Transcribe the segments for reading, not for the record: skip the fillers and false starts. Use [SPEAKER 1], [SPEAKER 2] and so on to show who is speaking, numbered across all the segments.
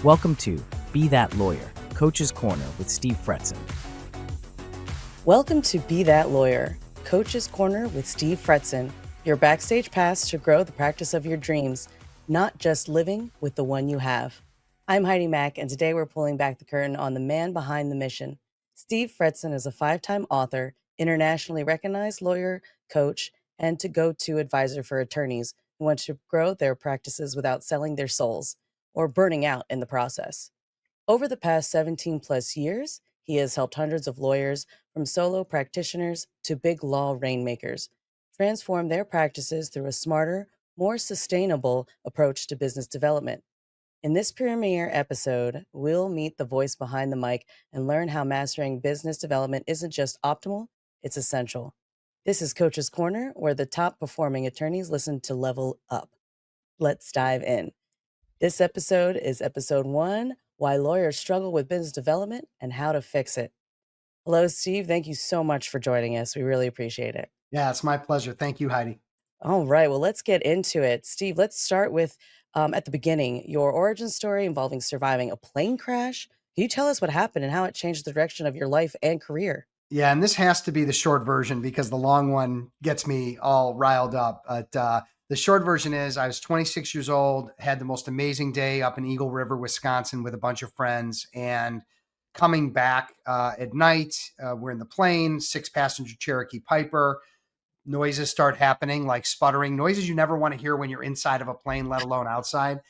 [SPEAKER 1] Welcome to Be That Lawyer, Coach's Corner with Steve Fretzin.
[SPEAKER 2] Welcome to Be That Lawyer, Coach's Corner with Steve Fretzin, your backstage pass to grow the practice of your dreams, not just living with the one you have. I'm Heidi Mack, and today we're pulling back the curtain on the man behind the mission. Steve Fretzin is a 5-time author, internationally recognized lawyer, coach, and to-go-to advisor for attorneys who want to grow their practices without selling their souls or burning out in the process. Over the past 17 plus years, he has helped hundreds of lawyers, from solo practitioners to big law rainmakers, transform their practices through a smarter, more sustainable approach to business development. In this premiere episode, we'll meet the voice behind the mic and learn how mastering business development isn't just optimal, it's essential. This is Coach's Corner, where the top performing attorneys listen to level up. Let's dive in. This episode is episode 1, Why Lawyers Struggle with Business Development and How to Fix It. Hello, Steve. Thank you so much for joining us. We really appreciate it.
[SPEAKER 3] Yeah, it's my pleasure. Thank you, Heidi.
[SPEAKER 2] All right. Well, let's get into it. Steve, let's start with, at the beginning, your origin story involving surviving a plane crash. Can you tell us what happened and how it changed the direction of your life and career?
[SPEAKER 3] Yeah, and this has to be the short version because the long one gets me all riled up. But the short version is I was 26 years old, had the most amazing day up in Eagle River, Wisconsin with a bunch of friends. And coming back at night, we're in the plane, 6-passenger Cherokee Piper. Noises start happening, like sputtering noises you never want to hear when you're inside of a plane, let alone outside.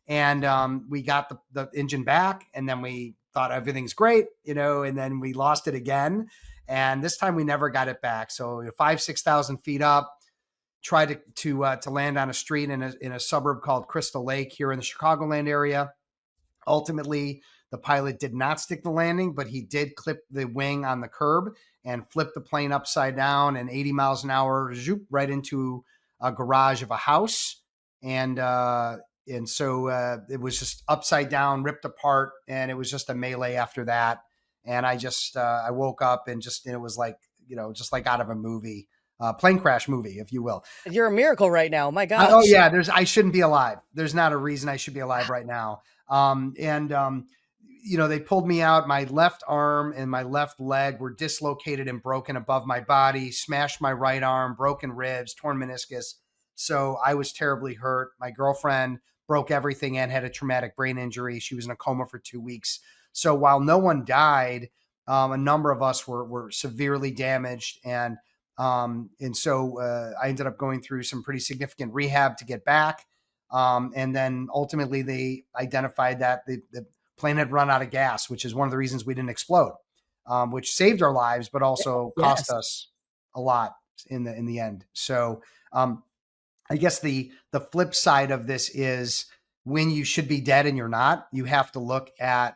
[SPEAKER 3] And we got the engine back, and then we thought everything's great, and then we lost it again. And this time we never got it back. So 5,000-6,000 feet up, tried to land on a street in a suburb called Crystal Lake here in the Chicagoland area. Ultimately, the pilot did not stick the landing, but he did clip the wing on the curb and flip the plane upside down and 80 miles an hour, zoop, right into a garage of a house. And so it was just upside down, ripped apart, and it was just a melee after that. And I woke up and it was like, just like out of a movie, plane crash movie, if you will.
[SPEAKER 2] You're a miracle right now. My gosh.
[SPEAKER 3] Oh yeah. I shouldn't be alive. There's not a reason I should be alive right now. They pulled me out. My left arm and my left leg were dislocated and broken above my body, smashed my right arm, broken ribs, torn meniscus. So I was terribly hurt. My girlfriend broke everything and had a traumatic brain injury. She was in a coma for 2 weeks. So while no one died, a number of us were severely damaged. And so I ended up going through some pretty significant rehab to get back. And then ultimately they identified that the plane had run out of gas, which is one of the reasons we didn't explode, which saved our lives, but also cost us a lot in the end. So I guess the flip side of this is when you should be dead and you're not, you have to look at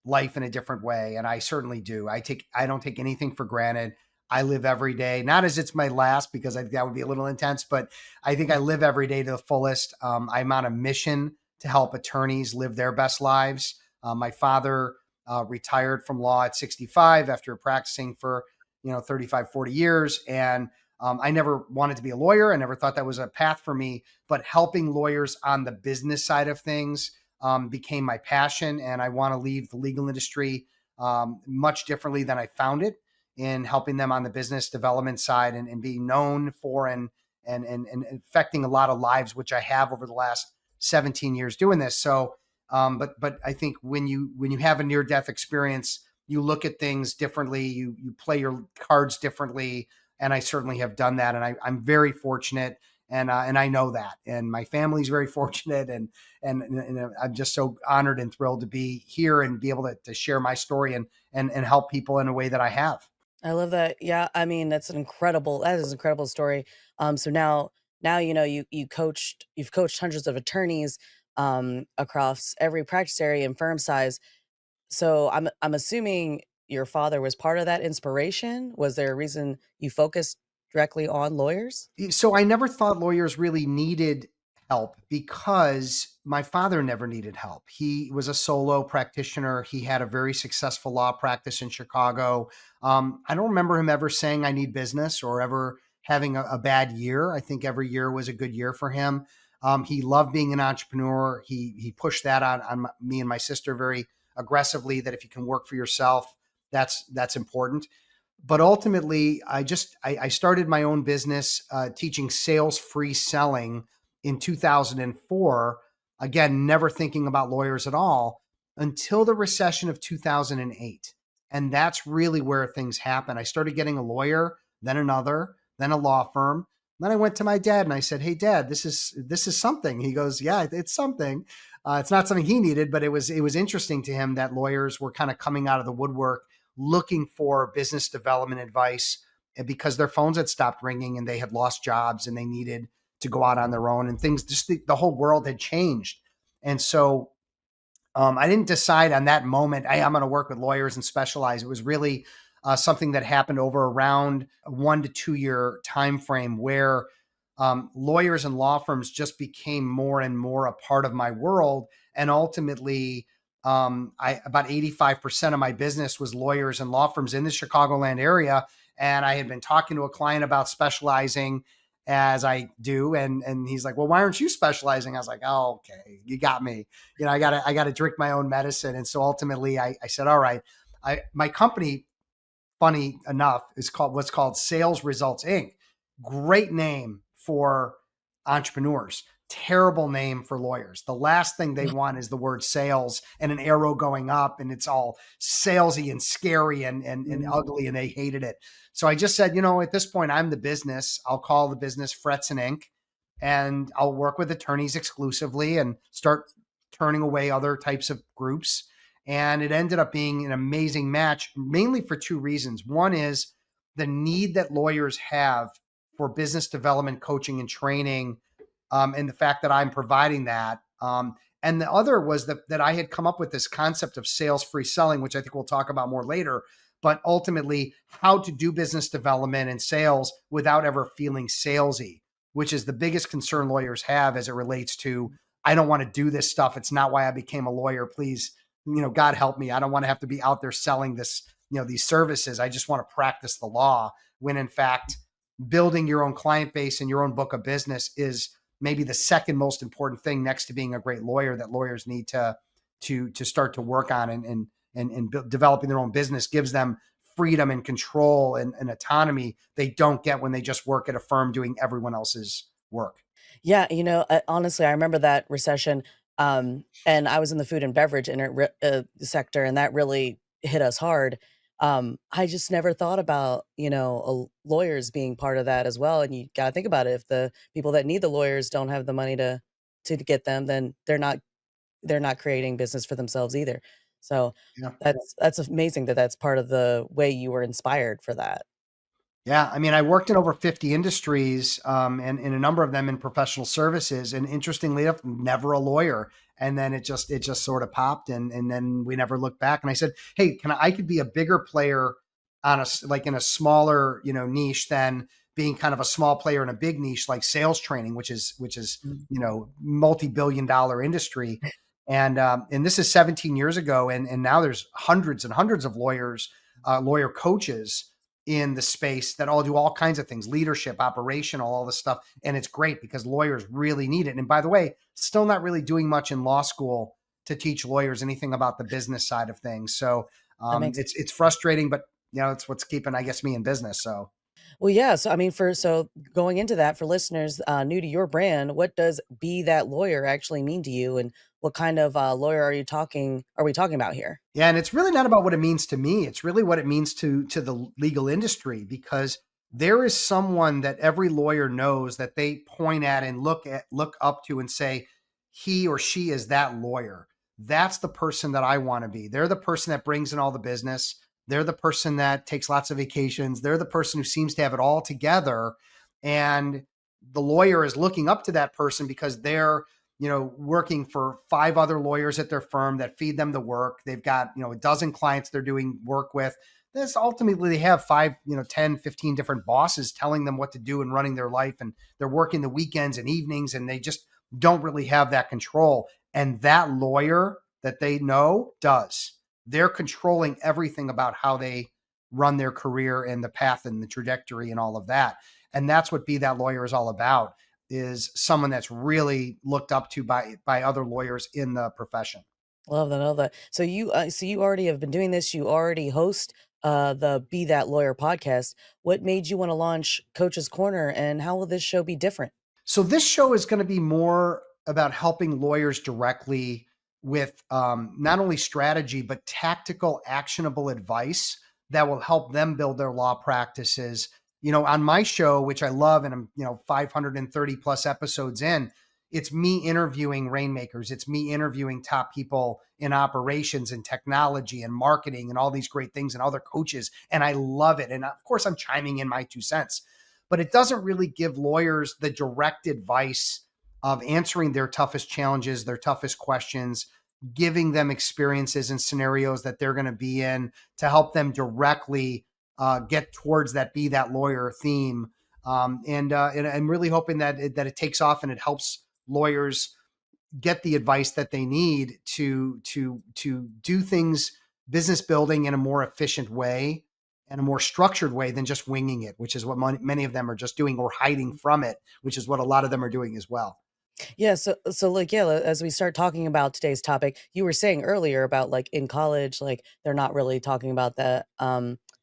[SPEAKER 3] life in a different way. And I certainly do. I don't take anything for granted. I live every day, not as it's my last, because that would be a little intense, but I think I live every day to the fullest. I'm on a mission to help attorneys live their best lives. My father retired from law at 65 after practicing for 35, 40 years. And I never wanted to be a lawyer. I never thought that was a path for me, but helping lawyers on the business side of things became my passion. And I want to leave the legal industry much differently than I found it, in helping them on the business development side and being known for and affecting a lot of lives, which I have over the last 17 years doing this. So, but I think when you have a near-death experience, you look at things differently, you play your cards differently. And I certainly have done that. And I'm very fortunate. And I know that, and my family's very fortunate, and I'm just so honored and thrilled to be here and be able to share my story and help people in a way that I have.
[SPEAKER 2] I love that. Yeah, I mean, that is an incredible story. So now you've coached hundreds of attorneys across every practice area and firm size. So I'm assuming your father was part of that inspiration. Was there a reason you focused directly on lawyers?
[SPEAKER 3] So I never thought lawyers really needed help because my father never needed help. He was a solo practitioner. He had a very successful law practice in Chicago. I don't remember him ever saying I need business or ever having a bad year. I think every year was a good year for him. He loved being an entrepreneur. He pushed that on me and my sister very aggressively, that if you can work for yourself, that's important. But ultimately, I started my own business teaching sales free selling in 2004. Again, never thinking about lawyers at all until the recession of 2008. And that's really where things happen. I started getting a lawyer, then another, then a law firm. Then I went to my dad and I said, "Hey, Dad, this is something." He goes, "Yeah, it's something." It's not something he needed, but it was interesting to him that lawyers were kind of coming out of the woodwork looking for business development advice because their phones had stopped ringing and they had lost jobs and they needed to go out on their own, and things, just the whole world had changed. And so I didn't decide on that moment, hey, I'm going to work with lawyers and specialize. It was really something that happened over around a 1 to 2 year time frame where lawyers and law firms just became more and more a part of my world. And ultimately, about 85% of my business was lawyers and law firms in the Chicagoland area. And I had been talking to a client about specializing, as I do. And he's like, "Well, why aren't you specializing?" I was like, "Oh, okay, you got me. I gotta drink my own medicine." And so ultimately I said, "All right." My company, funny enough, is called what's called Sales Results Inc. Great name for entrepreneurs. Terrible name for lawyers. The last thing they want is the word sales and an arrow going up, and it's all salesy and scary and ugly, and they hated it. So I just said, at this point, I'm the business. I'll call the business Fretzin Inc. and I'll work with attorneys exclusively and start turning away other types of groups. And it ended up being an amazing match, mainly for two reasons. One is the need that lawyers have for business development, coaching, and training, and the fact that I'm providing that. And the other was that I had come up with this concept of sales free selling, which I think we'll talk about more later, but ultimately how to do business development and sales without ever feeling salesy, which is the biggest concern lawyers have as it relates to, I don't want to do this stuff. It's not why I became a lawyer. Please, God help me. I don't want to have to be out there selling this, these services. I just want to practice the law, when in fact, building your own client base and your own book of business is maybe the second most important thing next to being a great lawyer that lawyers need to start to work on, and developing their own business gives them freedom and control and autonomy they don't get when they just work at a firm doing everyone else's work.
[SPEAKER 2] Yeah, honestly, I remember that recession, and I was in the food and beverage sector, and that really hit us hard. I just never thought about, lawyers being part of that as well. And you got to think about it. If the people that need the lawyers don't have the money to get them, then they're not creating business for themselves either. So
[SPEAKER 3] Yeah.
[SPEAKER 2] that's amazing that that's part of the way you were inspired for that.
[SPEAKER 3] Yeah, I mean, I worked in over 50 industries, and in a number of them in professional services. And interestingly enough, never a lawyer. And then it just sort of popped, and then we never looked back. And I said, "Hey, I could be a bigger player like in a smaller, niche than being kind of a small player in a big niche like sales training, which is
[SPEAKER 2] Mm.
[SPEAKER 3] multi-billion-dollar industry." And this is 17 years ago, and now there's hundreds and hundreds of lawyers, lawyer coaches in the space that all do all kinds of things, leadership, operational, all this stuff. And it's great because lawyers really need it. And by the way, still not really doing much in law school to teach lawyers anything about the business side of things. So
[SPEAKER 2] That makes
[SPEAKER 3] it's frustrating, but it's what's keeping, I guess, me in business. So
[SPEAKER 2] Well, yeah. So, I mean, so going into that for listeners new to your brand, what does "be that lawyer" actually mean to you, and what kind of lawyer are we talking about here?
[SPEAKER 3] yeah, and it's really not about what it means to me. It's really what it means to the legal industry, because there is someone that every lawyer knows that they point at and look up to and say, he or she is that lawyer. That's the person that I want to be. They're the person that brings in all the business. They're the person that takes lots of vacations. They're the person who seems to have it all together. And the lawyer is looking up to that person because they're working for five other lawyers at their firm that feed them the work. They've got, a dozen clients they're doing work with. This ultimately they have 5, 10, 15 different bosses telling them what to do and running their life. And they're working the weekends and evenings, and they just don't really have that control. And that lawyer that they know does. They're controlling everything about how they run their career and the path and the trajectory and all of that. And that's what Be That Lawyer is all about. is someone that's really looked up to by other lawyers in the profession.
[SPEAKER 2] Love that, love that. So you already have been doing this. You already host the Be That Lawyer podcast. What made you want to launch Coach's Corner, and how will this show be different?
[SPEAKER 3] So this show is going to be more about helping lawyers directly with not only strategy, but tactical, actionable advice that will help them build their law practices. On my show, which I love, and I'm, 530 plus episodes in, it's me interviewing rainmakers. It's me interviewing top people in operations and technology and marketing and all these great things and other coaches. And I love it. And of course, I'm chiming in my 2 cents, but it doesn't really give lawyers the direct advice of answering their toughest challenges, their toughest questions, giving them experiences and scenarios that they're going to be in to help them directly get towards that be that lawyer theme. And I'm really hoping that it takes off and it helps lawyers get the advice that they need to do things, business building, in a more efficient way and a more structured way than just winging it, which is what many of them are just doing, or hiding from it, which is what a lot of them are doing as well.
[SPEAKER 2] Yeah, so like yeah, as we start talking about today's topic, you were saying earlier about like in college, like they're not really talking about the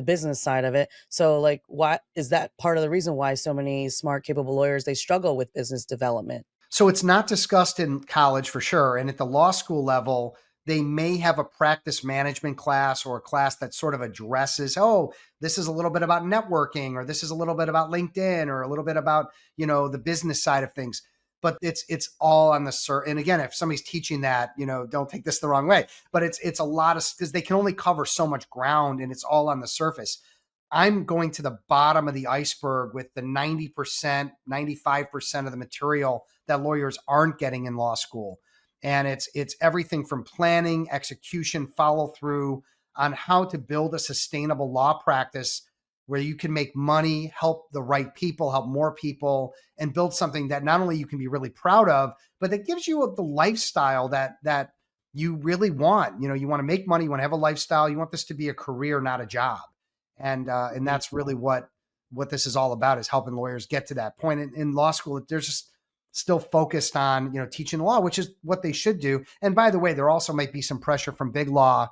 [SPEAKER 2] business side of it. So like why is that part of the reason why so many smart, capable lawyers they struggle with business development?
[SPEAKER 3] So it's not discussed in college for sure. And at the law school level, they may have a practice management class or a class that sort of addresses, oh, this is a little bit about networking, or this is a little bit about LinkedIn, or a little bit about, the business side of things. But it's all on the and again, if somebody's teaching that, don't take this the wrong way, but it's a lot of, because they can only cover so much ground and it's all on the surface. I'm going to the bottom of the iceberg with the 90%, 95% of the material that lawyers aren't getting in law school. And it's everything from planning, execution, follow through on how to build a sustainable law practice where you can make money, help the right people, help more people, and build something that not only you can be really proud of, but that gives you the lifestyle that you really want. You want to make money, you want to have a lifestyle, you want this to be a career, not a job. And that's really what this is all about, is helping lawyers get to that point. In law school, they're just still focused on teaching law, which is what they should do. And by the way, there also might be some pressure from big law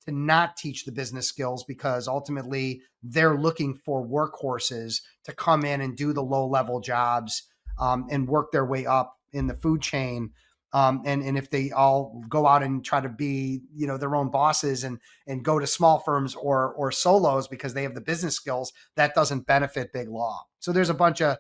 [SPEAKER 3] to not teach the business skills, because ultimately they're looking for workhorses to come in and do the low level jobs and work their way up in the food chain. And if they all go out and try to be, their own bosses and go to small firms or solos because they have the business skills, that doesn't benefit big law. So there's a bunch of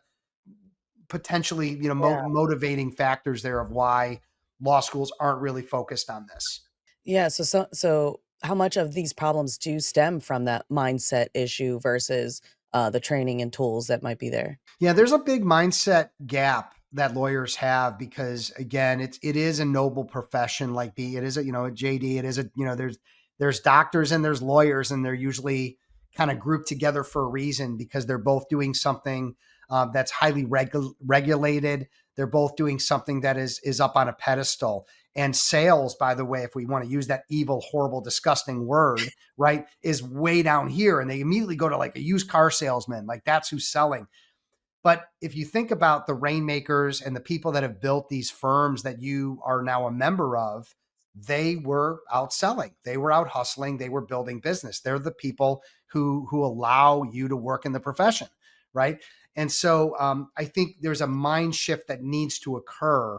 [SPEAKER 3] potentially, motivating factors there of why law schools aren't really focused on this.
[SPEAKER 2] Yeah, so how much of these problems do stem from that mindset issue versus the training and tools that might be there?
[SPEAKER 3] Yeah, there's a big mindset gap that lawyers have, because again, it is a noble profession. Like it is a, a JD, it is a, there's doctors and there's lawyers, and they're usually kind of grouped together for a reason, because they're both doing something that's highly regulated. They're both doing something that is up on a pedestal. And sales, by the way, if we want to use that evil, horrible, disgusting word, right, is way down here. And they immediately go to like a used car salesman, like that's who's selling. But if you think about the rainmakers and the people that have built these firms that you are now a member of, they were out selling, they were out hustling, they were building business. They're the people who allow you to work in the profession, right? And so I think there's a mind shift that needs to occur.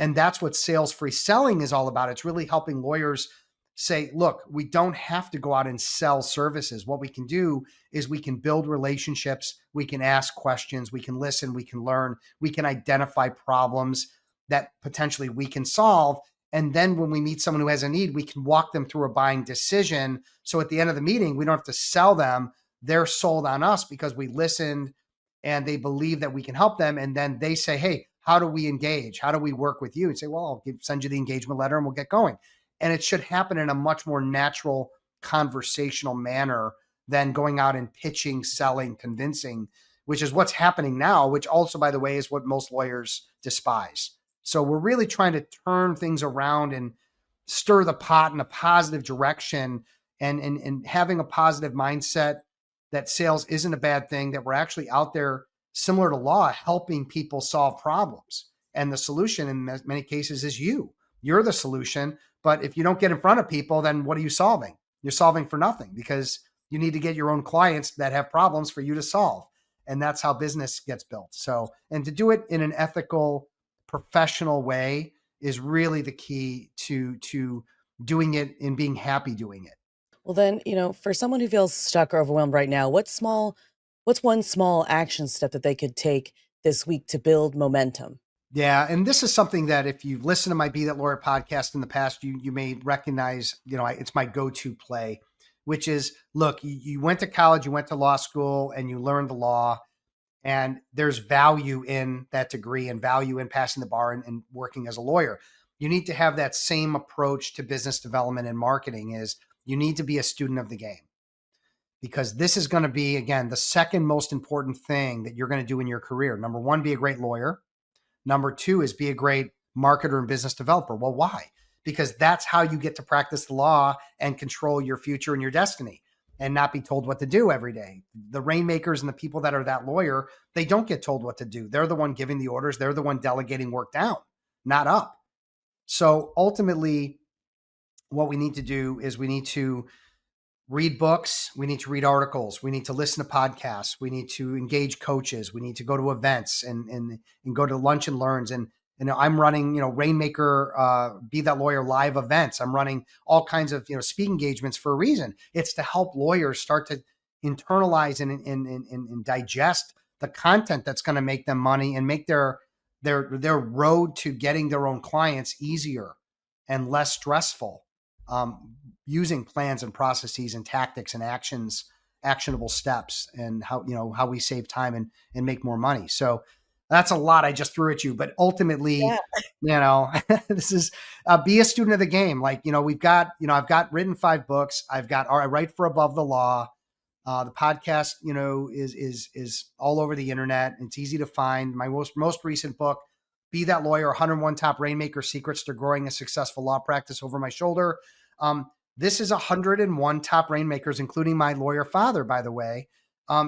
[SPEAKER 3] And that's what sales-free selling is all about. It's really helping lawyers say, look, we don't have to go out and sell services. What we can do is we can build relationships, we can ask questions, we can listen, we can learn, we can identify problems that potentially we can solve. And then when we meet someone who has a need, we can walk them through a buying decision. So at the end of the meeting, we don't have to sell them. They're sold on us because we listened and they believe that we can help them. And then they say, hey, how do we engage? How do we work with you? And say, well, I'll send you the engagement letter and we'll get going. And it should happen in a much more natural, conversational manner than going out and pitching, selling, convincing, which is what's happening now, which also, by the way, is what most lawyers despise. So we're really trying to turn things around and stir the pot in a positive direction, and having a positive mindset that sales isn't a bad thing, that we're actually out there similar to law, helping people solve problems. And the solution in many cases is you. You're the solution. But if you don't get in front of people, then what are you solving? You're solving for nothing, because you need to get your own clients that have problems for you to solve. And that's how business gets built. So, and to do it in an ethical, professional way is really the key to doing it and being happy doing it.
[SPEAKER 2] Well, then, for someone who feels stuck or overwhelmed right now, what's one small action step that they could take this week to build momentum?
[SPEAKER 3] Yeah, and this is something that if you've listened to my Be That Lawyer podcast in the past, you may recognize. It's my go-to play, which is, look, you went to college, you went to law school, and you learned the law, and there's value in that degree and value in passing the bar and working as a lawyer. You need to have that same approach to business development and marketing. Is you need to be a student of the game, because this is going to be, again, the second most important thing that you're going to do in your career. Number one, be a great lawyer. Number two is be a great marketer and business developer. Well, why? Because that's how you get to practice the law and control your future and your destiny and not be told what to do every day. The rainmakers and the people that are that lawyer, they don't get told what to do. They're the one giving the orders. They're the one delegating work down, not up. So ultimately, what we need to do is we need to read books. We need to read articles. We need to listen to podcasts. We need to engage coaches. We need to go to events and go to lunch and learns. And I'm running, Rainmaker, Be That Lawyer live events. I'm running all kinds of, speaking engagements for a reason. It's to help lawyers start to internalize and digest the content that's going to make them money and make their road to getting their own clients easier and less stressful. Using plans and processes and tactics and actionable steps, and how we save time and make more money. So that's a lot I just threw at you, but ultimately, this is be a student of the game. Like, I've got written 5 books. I write for Above the Law. The podcast, is all over the internet. It's easy to find. My most recent book, Be That Lawyer, 101 Top Rainmaker Secrets to Growing a Successful Law Practice, over my shoulder. This is 101 top rainmakers, including my lawyer father, by the way,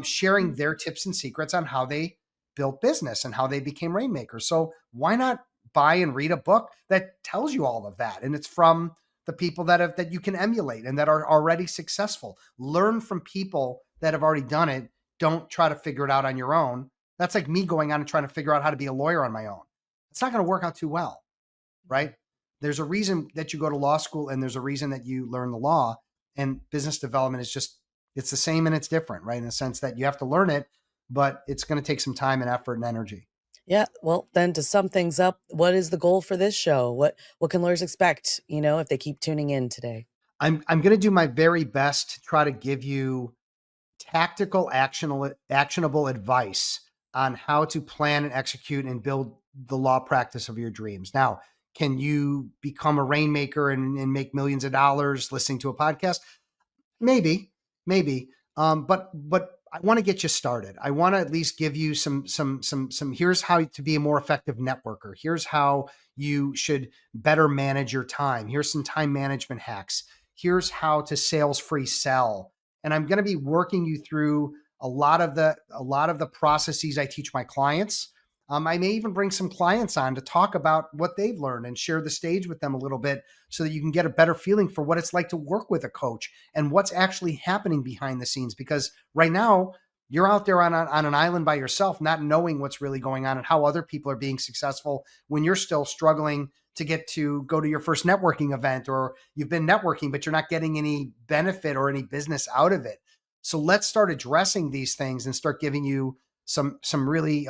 [SPEAKER 3] sharing their tips and secrets on how they built business and how they became rainmakers. So why not buy and read a book that tells you all of that? And it's from the people that you can emulate and that are already successful. Learn from people that have already done it. Don't try to figure it out on your own. That's like me going on and trying to figure out how to be a lawyer on my own. It's not going to work out too well, right? There's a reason that you go to law school, and there's a reason that you learn the law. And business development is it's the same and it's different, right? In the sense that you have to learn it, but it's going to take some time and effort and energy.
[SPEAKER 2] Yeah. Well, then to sum things up, what is the goal for this show? What can lawyers expect, if they keep tuning in today?
[SPEAKER 3] I'm going to do my very best to try to give you tactical, actionable advice on how to plan and execute and build the law practice of your dreams. Now, can you become a rainmaker and make millions of dollars listening to a podcast? Maybe. But I want to get you started. I want to at least give you some, here's how to be a more effective networker. Here's how you should better manage your time. Here's some time management hacks. Here's how to sales free sell. And I'm going to be working you through a lot of the processes I teach my clients. I may even bring some clients on to talk about what they've learned and share the stage with them a little bit so that you can get a better feeling for what it's like to work with a coach and what's actually happening behind the scenes. Because right now you're out there on an island by yourself, not knowing what's really going on and how other people are being successful when you're still struggling to go to your first networking event, or you've been networking, but you're not getting any benefit or any business out of it. So let's start addressing these things and start giving you some really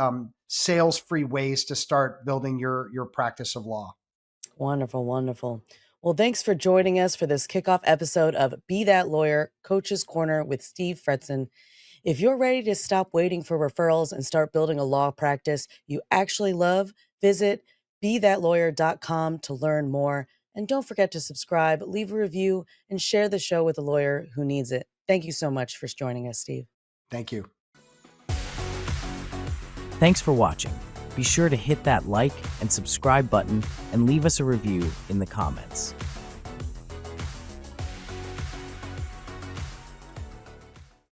[SPEAKER 3] sales-free ways to start building your practice of law.
[SPEAKER 2] Wonderful, wonderful. Well, thanks for joining us for this kickoff episode of Be That Lawyer, Coach's Corner with Steve Fretzin. If you're ready to stop waiting for referrals and start building a law practice you actually love, visit BeThatLawyer.com to learn more. And don't forget to subscribe, leave a review, and share the show with a lawyer who needs it. Thank you so much for joining us, Steve.
[SPEAKER 3] Thank you.
[SPEAKER 1] Thanks for watching. Be sure to hit that like and subscribe button and leave us a review in the comments.